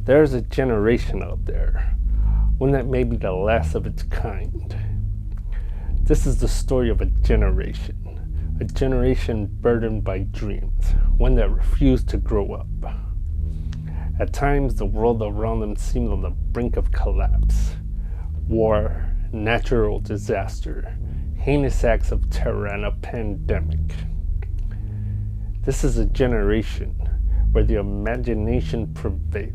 There's a generation out there, one that may be the last of its kind. This is the story of a generation burdened by dreams, one that refused to grow up. At times, the world around them seemed on the brink of collapse. War, natural disaster, heinous acts of terror, and a pandemic. This is a generation where the imagination prevailed,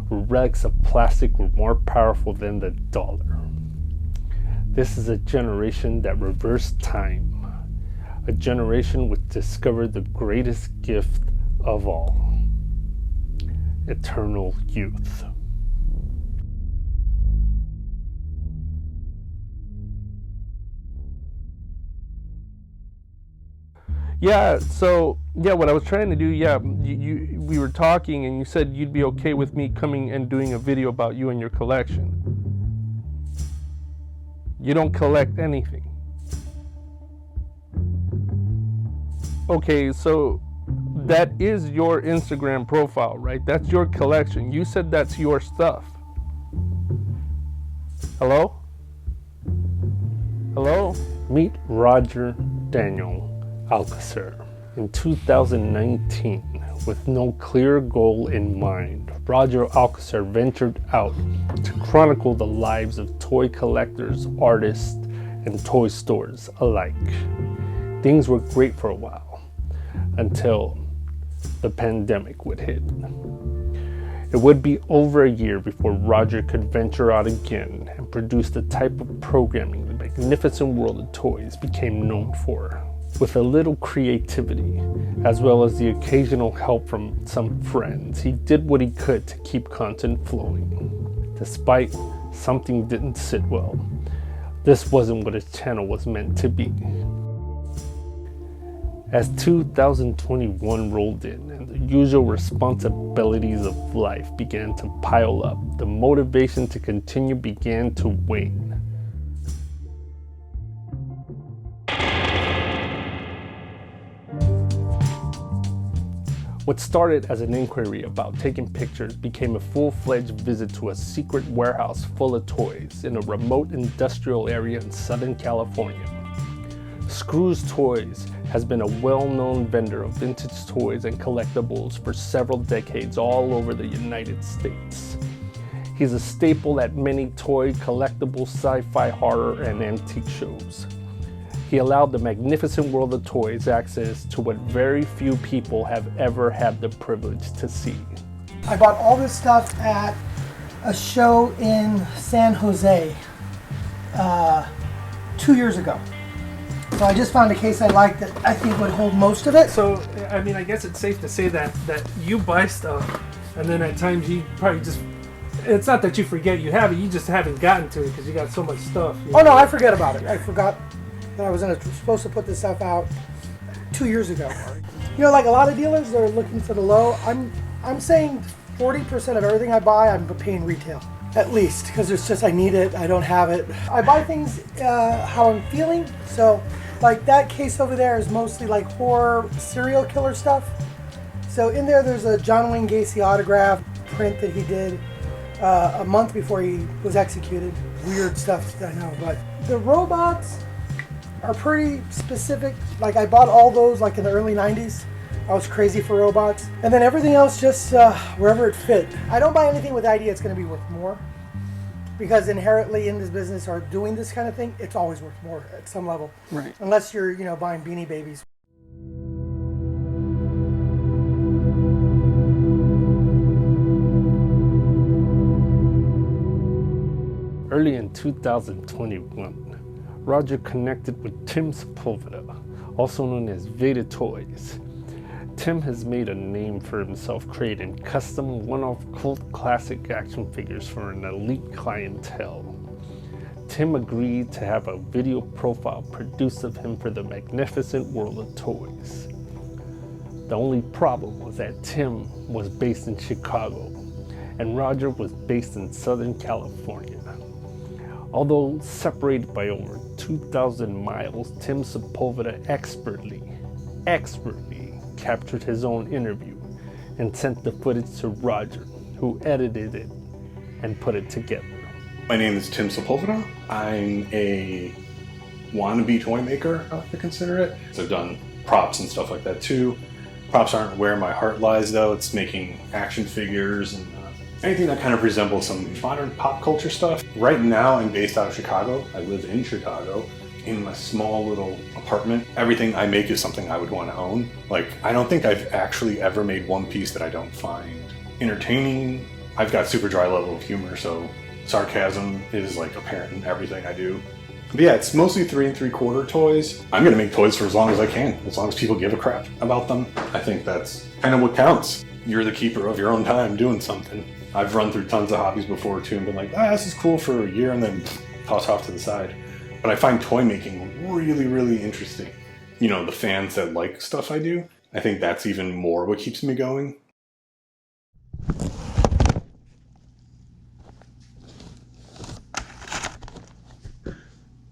where relics of plastic were more powerful than the dollar. This is a generation that reversed time, a generation which discovered the greatest gift of all, eternal youth. What I was trying to do, we were talking and you said you'd be okay with me coming and doing a video about you and your collection. You don't collect anything. Okay, so that is your Instagram profile, right? That's your collection. You said that's your stuff. Hello? Hello? Meet Roger Daniel Alcocer. In 2019, with no clear goal in mind, Roger Alcocer ventured out to chronicle the lives of toy collectors, artists, and toy stores alike. Things were great for a while, until the pandemic would hit. It would be over a year before Roger could venture out again and produce the type of programming the magnificent world of toys became known for. With a little creativity, as well as the occasional help from some friends, he did what he could to keep content flowing. Despite something didn't sit well, this wasn't what his channel was meant to be. As 2021 rolled in and the usual responsibilities of life began to pile up, the motivation to continue began to wane. What started as an inquiry about taking pictures became a full-fledged visit to a secret warehouse full of toys in a remote industrial area in Southern California. Scrooze Toys has been a well-known vendor of vintage toys and collectibles for several decades all over the United States. He's a staple at many toy, collectible, sci-fi, horror, and antique shows. He allowed the magnificent world of toys access to what very few people have ever had the privilege to see. I bought all this stuff at a show in San Jose 2 years ago. So I just found a case I liked that I think would hold most of it. So, I mean, I guess it's safe to say that you buy stuff and then at times you probably just, it's not that you forget you have it, you just haven't gotten to it because you got so much stuff. Oh no, I forget about it. I forgot that I was supposed to put this stuff out 2 years ago. You know, like a lot of dealers, they're looking for the low. I'm saying 40% of everything I buy, I'm paying retail. At least, because it's just I need it, I don't have it. I buy things how I'm feeling. So, like that case over there is mostly like horror serial killer stuff. So in there's a John Wayne Gacy autograph print that he did a month before he was executed. Weird stuff, I know, but the robots are pretty specific. Like I bought all those like in the early 90s. I was crazy for robots. And then everything else just wherever it fit. I don't buy anything with the idea it's going to be worth more. Because inherently in this business or doing this kind of thing, it's always worth more at some level. Right. Unless you're, buying Beanie Babies. Early in 2021, Roger connected with Tim Sepulveda, also known as Veda Toys. Tim has made a name for himself creating custom one-off cult classic action figures for an elite clientele. Tim agreed to have a video profile produced of him for the magnificent world of toys. The only problem was that Tim was based in Chicago and Roger was based in Southern California. Although separated by over 2,000 miles, Tim Sepulveda expertly captured his own interview and sent the footage to Roger, who who edited it and put it together. My name is Tim Sepulveda. I'm a wannabe toy maker, I like to consider it. So I've done props and stuff like that too. Props aren't where my heart lies though. It's making action figures and anything that kind of resembles some modern pop culture stuff. Right now I'm based out of Chicago. I live in Chicago in my small little apartment. Everything I make is something I would want to own. Like, I don't think I've actually ever made one piece that I don't find entertaining. I've got super dry level of humor, so sarcasm is like apparent in everything I do. But yeah, it's mostly 3 3/4 toys. I'm gonna make toys for as long as I can, as long as people give a crap about them. I think that's kind of what counts. You're the keeper of your own time doing something. I've run through tons of hobbies before too and been like, this is cool for a year and then toss off to the side. But I find toy making really, really interesting. You know, the fans that like stuff I do, I think that's even more what keeps me going.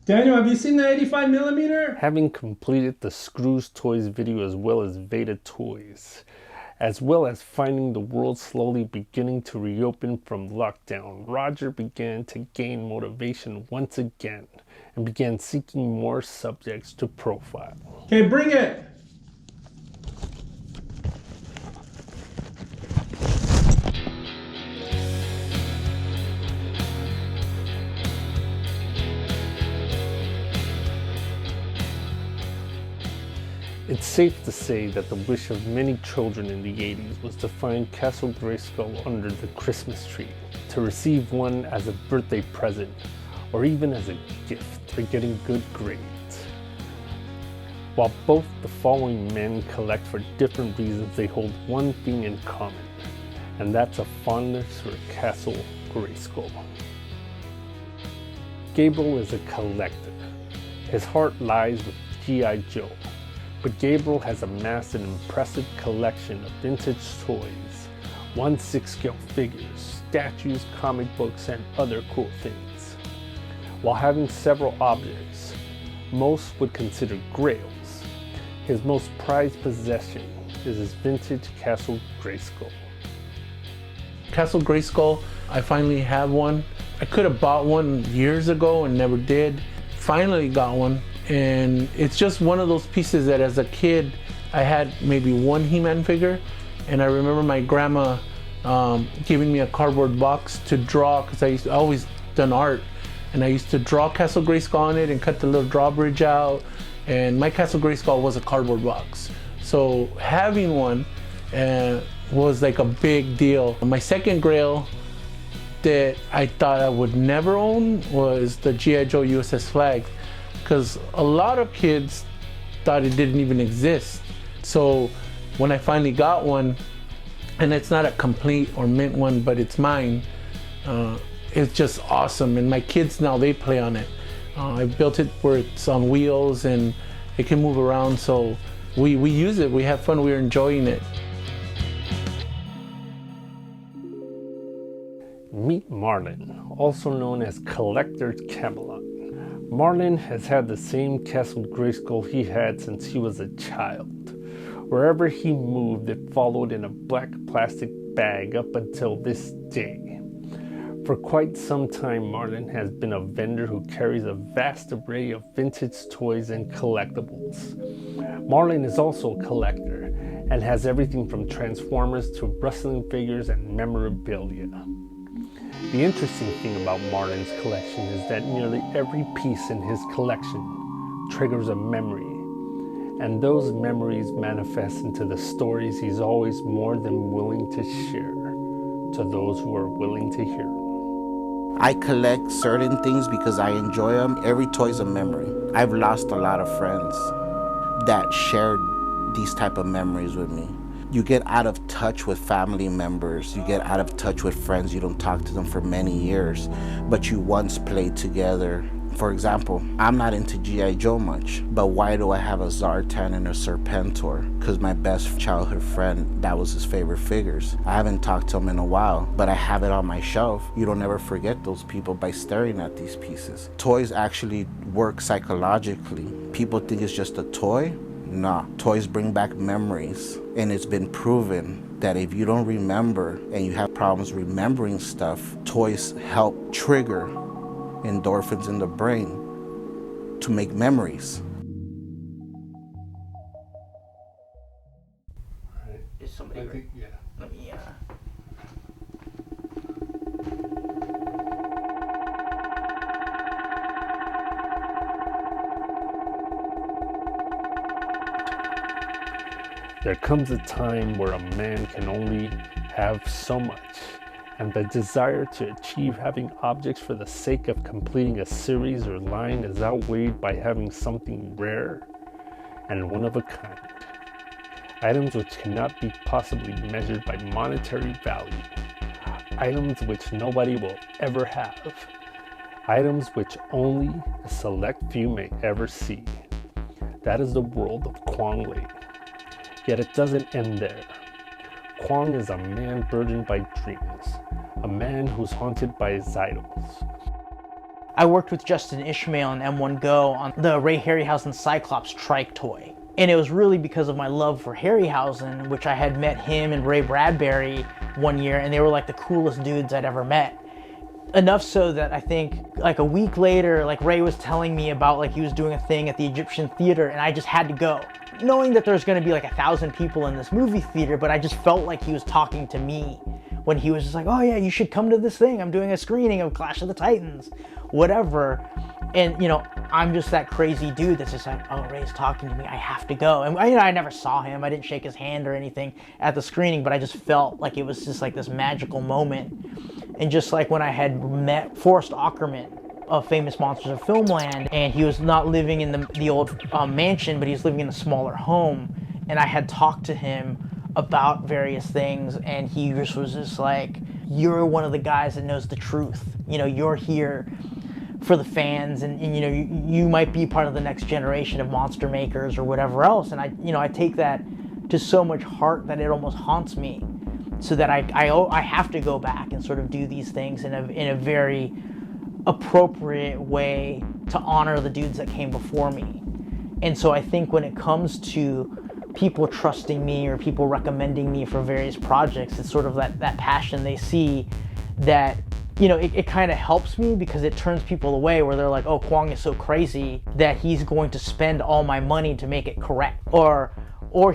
Daniel, have you seen the 85mm? Having completed the Scrooze Toys video as well as Veda Toys, as well as finding the world slowly beginning to reopen from lockdown, Roger began to gain motivation once again and began seeking more subjects to profile. Okay, bring it! It's safe to say that the wish of many children in the 80s was to find Castle Grayskull under the Christmas tree, to receive one as a birthday present, or even as a gift for getting good grades. While both the following men collect for different reasons, they hold one thing in common, and that's a fondness for Castle Grayskull. Gabriel is a collector. His heart lies with G.I. Joe. But Gabriel has amassed an impressive collection of vintage toys, 1/6-scale figures, statues, comic books, and other cool things. While having several objects most would consider grails, his most prized possession is his vintage Castle Grayskull. Castle Grayskull, I finally have one. I could have bought one years ago and never did. Finally got one. And it's just one of those pieces that as a kid, I had maybe one He-Man figure. And I remember my grandma giving me a cardboard box to draw, because I always done art. And I used to draw Castle Grayskull on it and cut the little drawbridge out. And my Castle Grayskull was a cardboard box. So having one was like a big deal. My second grail that I thought I would never own was the G.I. Joe USS Flag, because a lot of kids thought it didn't even exist. So when I finally got one, and it's not a complete or mint one, but it's mine, it's just awesome. And my kids now, they play on it. I built it where it's on wheels and it can move around, so we use it, we have fun, we're enjoying it. Meet Marlon, also known as Collector Camelot. Marlon has had the same Castle Grayskull he had since he was a child. Wherever he moved, it followed in a black plastic bag up until this day. For quite some time, Marlon has been a vendor who carries a vast array of vintage toys and collectibles. Marlon is also a collector and has everything from Transformers to wrestling figures and memorabilia. The interesting thing about Marlon's collection is that nearly every piece in his collection triggers a memory, and those memories manifest into the stories he's always more than willing to share to those who are willing to hear them. I collect certain things because I enjoy them. Every toy's a memory. I've lost a lot of friends that shared these type of memories with me. You get out of touch with family members, you get out of touch with friends, you don't talk to them for many years, but you once played together. For example, I'm not into G.I. Joe much, but why do I have a Zartan and a Serpentor? Because my best childhood friend, that was his favorite figures. I haven't talked to him in a while, but I have it on my shelf. You don't ever forget those people by staring at these pieces. Toys actually work psychologically. People think it's just a toy. Nah, toys bring back memories, and it's been proven that if you don't remember and you have problems remembering stuff, toys help trigger endorphins in the brain to make memories. Is somebody ready? Yeah. Let me, There comes a time where a man can only have so much, and the desire to achieve having objects for the sake of completing a series or line is outweighed by having something rare and one of a kind. Items which cannot be possibly measured by monetary value. Items which nobody will ever have. Items which only a select few may ever see. That is the world of Quang Lee. Yet it doesn't end there. Quang is a man burdened by dreams, a man who's haunted by his idols. I worked with Justin Ishmael and M1 Go on the Ray Harryhausen Cyclops trike toy. And it was really because of my love for Harryhausen, which I had met him and Ray Bradbury one year, and they were like the coolest dudes I'd ever met. Enough so that I think like a week later, like Ray was telling me about like he was doing a thing at the Egyptian Theater, and I just had to go. Knowing that there's gonna be like 1,000 people in this movie theater, but I just felt like he was talking to me when he was just like, oh yeah, you should come to this thing. I'm doing a screening of Clash of the Titans, whatever. And you know, I'm just that crazy dude that's just like, oh, Ray's talking to me, I have to go. And you know, I never saw him, I didn't shake his hand or anything at the screening, but I just felt like it was just like this magical moment. And just like when I had met Forrest Ackerman of Famous Monsters of Filmland, and he was not living in the old mansion, but he was living in a smaller home, and I had talked to him about various things, and he just was just like, you're one of the guys that knows the truth. You know, you're here for the fans, and you know, you might be part of the next generation of monster makers or whatever else. And I take that to so much heart that it almost haunts me, so that I have to go back and sort of do these things in a very appropriate way to honor the dudes that came before me. And so I think when it comes to people trusting me or people recommending me for various projects, it's sort of that passion they see that, you know, it kind of helps me, because it turns people away where they're like, oh, Quang is so crazy that he's going to spend all my money to make it correct, or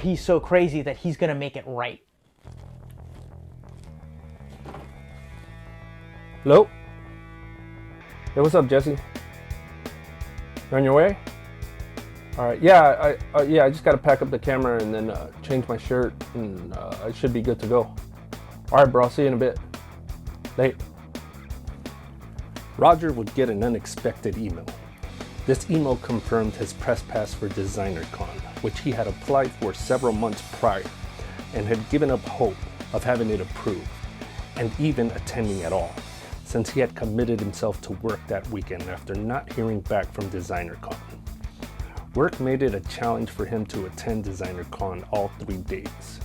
he's so crazy that he's going to make it right. Hello? Hey, what's up, Jesse? You on your way? All right. Yeah, I just got to pack up the camera and then change my shirt, and I should be good to go. All right, bro. I'll see you in a bit. Late. Roger would get an unexpected email. This email confirmed his press pass for DesignerCon, which he had applied for several months prior and had given up hope of having it approved and even attending at all, since he had committed himself to work that weekend after not hearing back from DesignerCon. Work made it a challenge for him to attend DesignerCon all 3 days.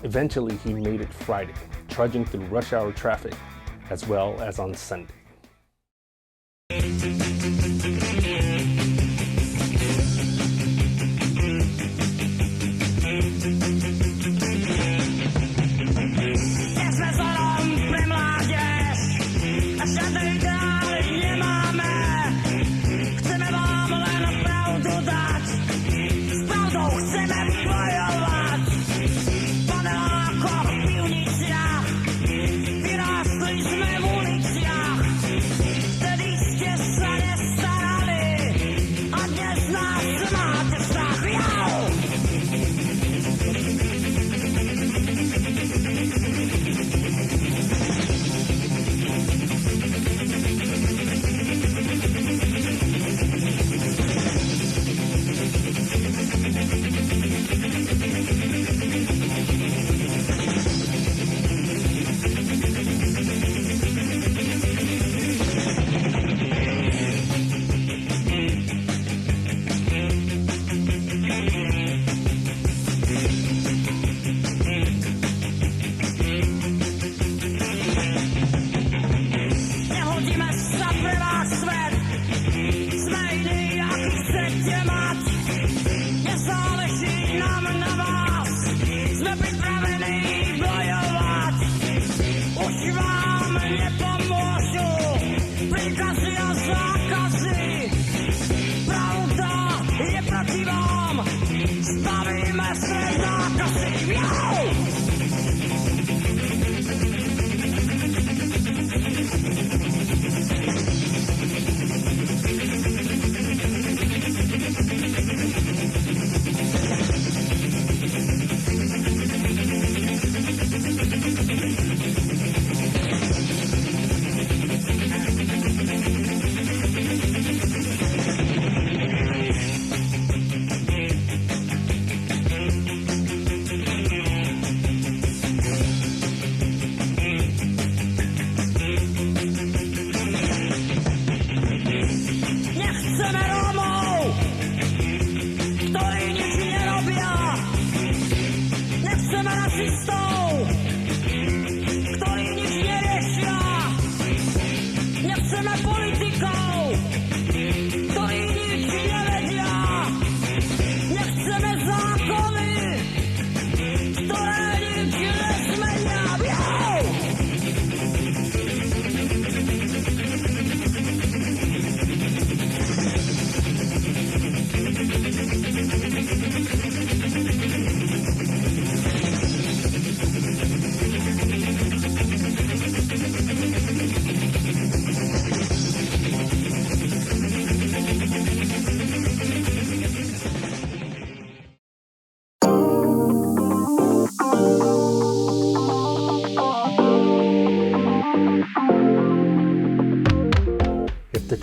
Eventually, he made it Friday, trudging through rush hour traffic, as well as on Sunday. Jsme jiný, jak chcete mať. Nezáleží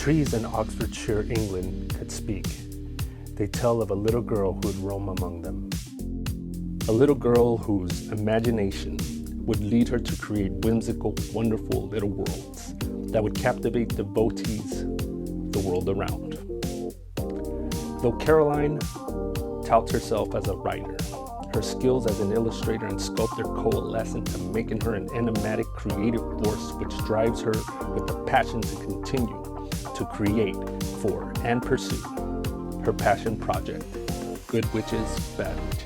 trees in Oxfordshire, England could speak, they tell of a little girl who would roam among them. A little girl whose imagination would lead her to create whimsical, wonderful little worlds that would captivate devotees the world around. Though Caroline touts herself as a writer, her skills as an illustrator and sculptor coalesce into making her an enigmatic creative force which drives her with the passion to continue to create for and pursue her passion project, Good Witches, Bad Witches.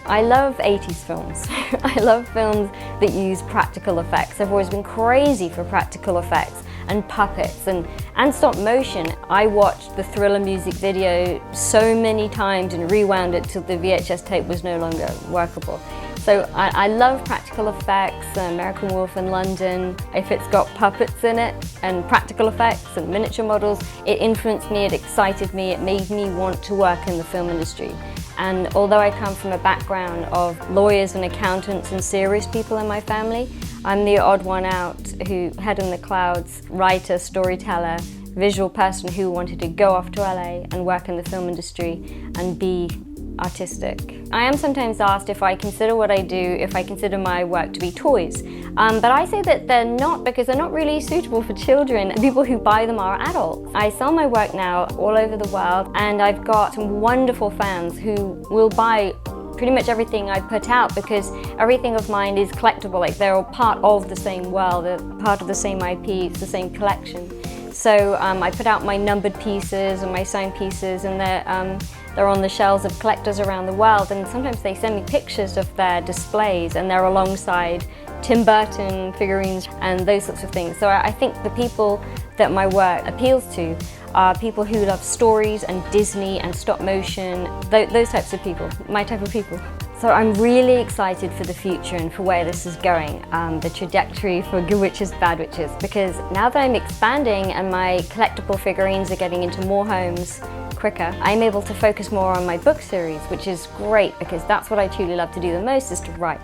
I love 80s films. I love films that use practical effects. I've always been crazy for practical effects and puppets and stop motion. I watched the Thriller music video so many times and rewound it till the VHS tape was no longer workable. So I love practical effects, American Wolf in London. If it's got puppets in it and practical effects and miniature models, it influenced me, it excited me, it made me want to work in the film industry. And although I come from a background of lawyers and accountants and serious people in my family, I'm the odd one out who, head in the clouds, writer, storyteller, visual person who wanted to go off to LA and work in the film industry and be artistic. I am sometimes asked if I consider what I do, if I consider my work to be toys. But I say that they're not, because they're not really suitable for children. People who buy them are adults. I sell my work now all over the world, and I've got some wonderful fans who will buy pretty much everything I put out, because everything of mine is collectible. Like, they're all part of the same world, they're part of the same IP, it's the same collection. So I put out my numbered pieces and my signed pieces, and they're on the shelves of collectors around the world, and sometimes they send me pictures of their displays, and they're alongside Tim Burton figurines and those sorts of things. So I think the people that my work appeals to are people who love stories and Disney and stop motion, those types of people, my type of people. So I'm really excited for the future and for where this is going, the trajectory for Good Witches, Bad Witches, because now that I'm expanding and my collectible figurines are getting into more homes quicker, I'm able to focus more on my book series, which is great because that's what I truly love to do the most, is to write.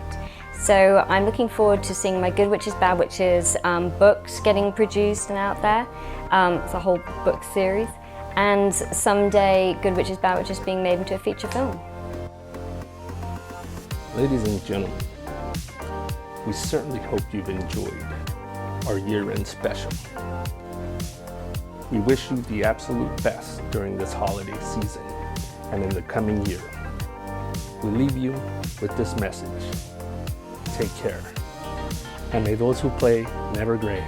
So I'm looking forward to seeing my Good Witches, Bad Witches books getting produced and out there. It's a whole book series. And someday Good Witches, Bad Witches being made into a feature film. Ladies and gentlemen, we certainly hope you've enjoyed our year-end special. We wish you the absolute best during this holiday season and in the coming year. We leave you with this message. Take care, and may those who play never gray.